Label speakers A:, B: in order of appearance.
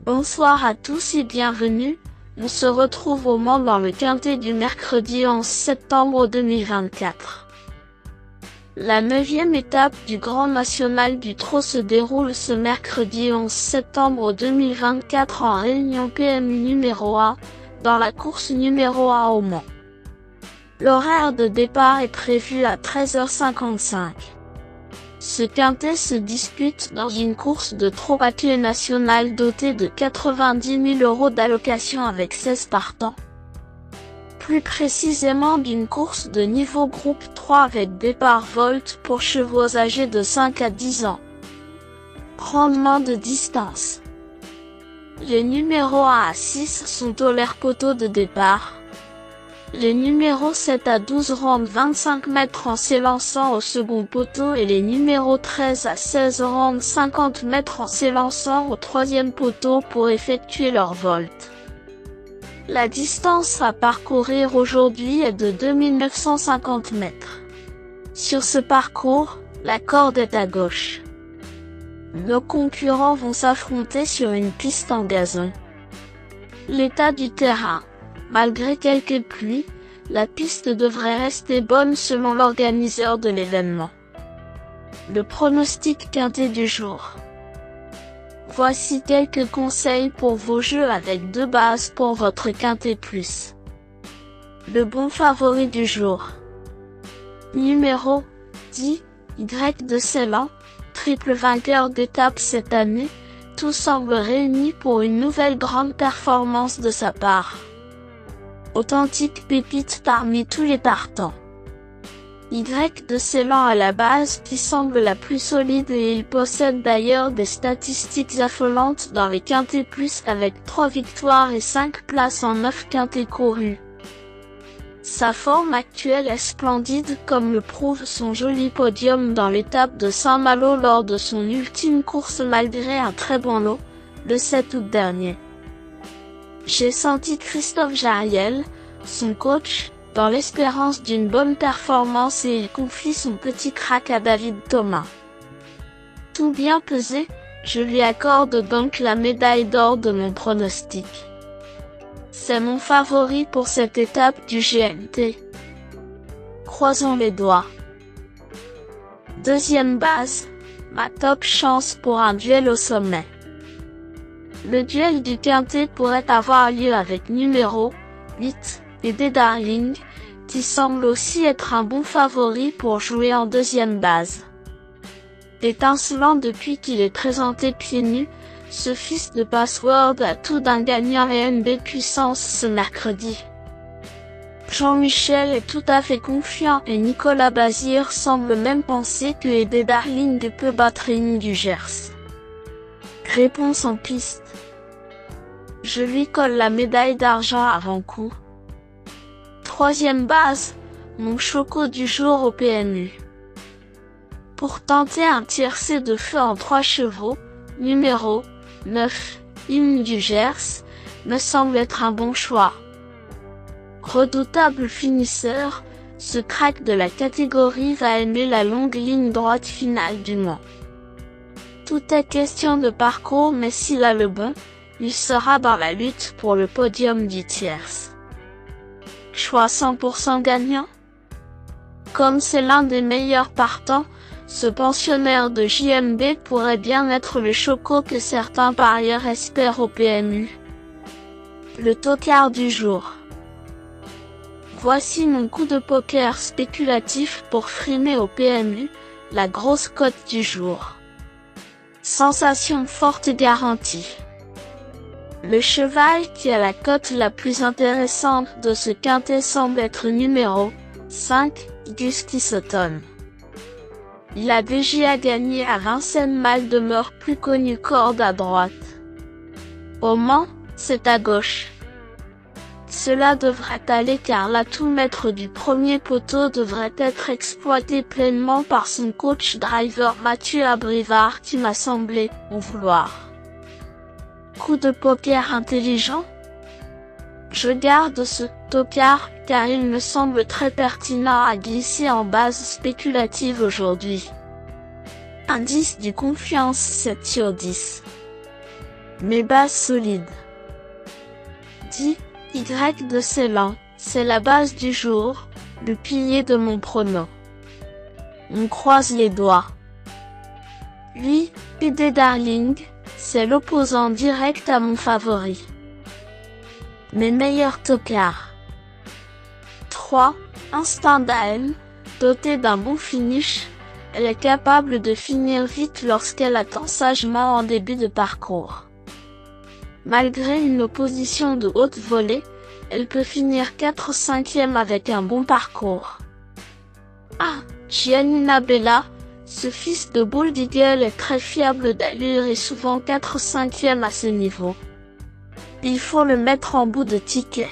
A: Bonsoir à tous et bienvenue. On se retrouve au Mans dans le quintet du mercredi 11 septembre 2024. La 9e étape du Grand National du Trot se déroule ce mercredi 11 septembre 2024 en réunion PMU numéro 1, dans la course numéro 1 au Mans. L'horaire de départ est prévu à 13h55. Ce quintet se dispute dans une course de trot papier national dotée de 90 000 € d'allocation avec 16 partants. Plus précisément d'une course de niveau groupe 3 avec départ volt pour chevaux âgés de 5 à 10 ans. Rendement de distance. Les numéros 1 à 6 sont au l'air poteau de départ. Les numéros 7 à 12 rendent 25 mètres en s'élançant au second poteau et les numéros 13 à 16 rendent 50 mètres en s'élançant au troisième poteau pour effectuer leur volte. La distance à parcourir aujourd'hui est de 2950 mètres. Sur ce parcours, la corde est à gauche. Nos concurrents vont s'affronter sur une piste en gazon. L'état du terrain. Malgré quelques pluies, la piste devrait rester bonne selon l'organiseur de l'événement. Le pronostic quintet du jour. Voici quelques conseils pour vos jeux avec 2 bases pour votre quintet plus. Le bon favori du jour. Numéro 10, Y de Ceylan, triple vainqueur d'étape cette année, tout semble réuni pour une nouvelle grande performance de sa part. Authentique pépite parmi tous les partants. Y de Ceylan à la base qui semble la plus solide et il possède d'ailleurs des statistiques affolantes dans les quintets plus avec 3 victoires et 5 places en 9 quintets courus. Sa forme actuelle est splendide comme le prouve son joli podium dans l'étape de Saint-Malo lors de son ultime course malgré un très bon lot, le 7 août dernier. J'ai senti Christophe Jariel, son coach, dans l'espérance d'une bonne performance et il confie son petit crack à David Thomas. Tout bien pesé, je lui accorde donc la médaille d'or de mon pronostic. C'est mon favori pour cette étape du GNT. Croisons les doigts. Deuxième base, ma top chance pour un duel au sommet. Le duel du quintet pourrait avoir lieu avec numéro 8, Aidé Darling, qui semble aussi être un bon favori pour jouer en deuxième base. Étincelant depuis qu'il est présenté pieds nus, ce fils de Password a tout d'un gagnant et NB puissance ce mercredi. Jean-Michel est tout à fait confiant et Nicolas Bazir semble même penser que Aidé Darling peut battre Rémi du Gers. Réponse en piste. Je lui colle la médaille d'argent avant coup. Troisième base, mon choco du jour au PMU. Pour tenter un tiercé de feu en 3 chevaux, numéro 9, Hymne du Gers, me semble être un bon choix. Redoutable finisseur, ce crack de la catégorie va aimer la longue ligne droite finale du Mans. Tout est question de parcours mais s'il a le bon, il sera dans la lutte pour le podium du tierce. Choix 100% gagnant. Comme c'est l'un des meilleurs partants, ce pensionnaire de JMB pourrait bien être le choco que certains parieurs espèrent au PMU. Le tocard du jour. Voici mon coup de poker spéculatif pour frimer au PMU, la grosse cote du jour. Sensation forte et garantie. Le cheval qui a la cote la plus intéressante de ce quintet semble être numéro 5, Gusty Sutton. Il a déjà gagné à Vincennes Mal demeure plus connu corde à droite. Au Mans, c'est à gauche. Cela devrait aller car l'atout maître du premier poteau devrait être exploité pleinement par son coach driver Mathieu Abrivard qui m'a semblé en vouloir. Coup de poker intelligent. Je garde ce tocard car il me semble très pertinent à glisser en base spéculative aujourd'hui. Indice du confiance 7 sur 10. Mes bases solides. 10. Y de Ceylan, c'est la base du jour, le pilier de mon prono. On croise les doigts. 8. PD Darling, c'est l'opposant direct à mon favori. Mes meilleurs tocards. 3. Instinct d'Aem, dotée d'un bon finish, elle est capable de finir vite lorsqu'elle attend sagement en début de parcours. Malgré une opposition de haute volée, elle peut finir 4/5e avec un bon parcours. Ah, Giannina Bella, ce fils de Bold Eagle est très fiable d'allure et souvent 4/5e à ce niveau. Il faut le mettre en bout de ticket.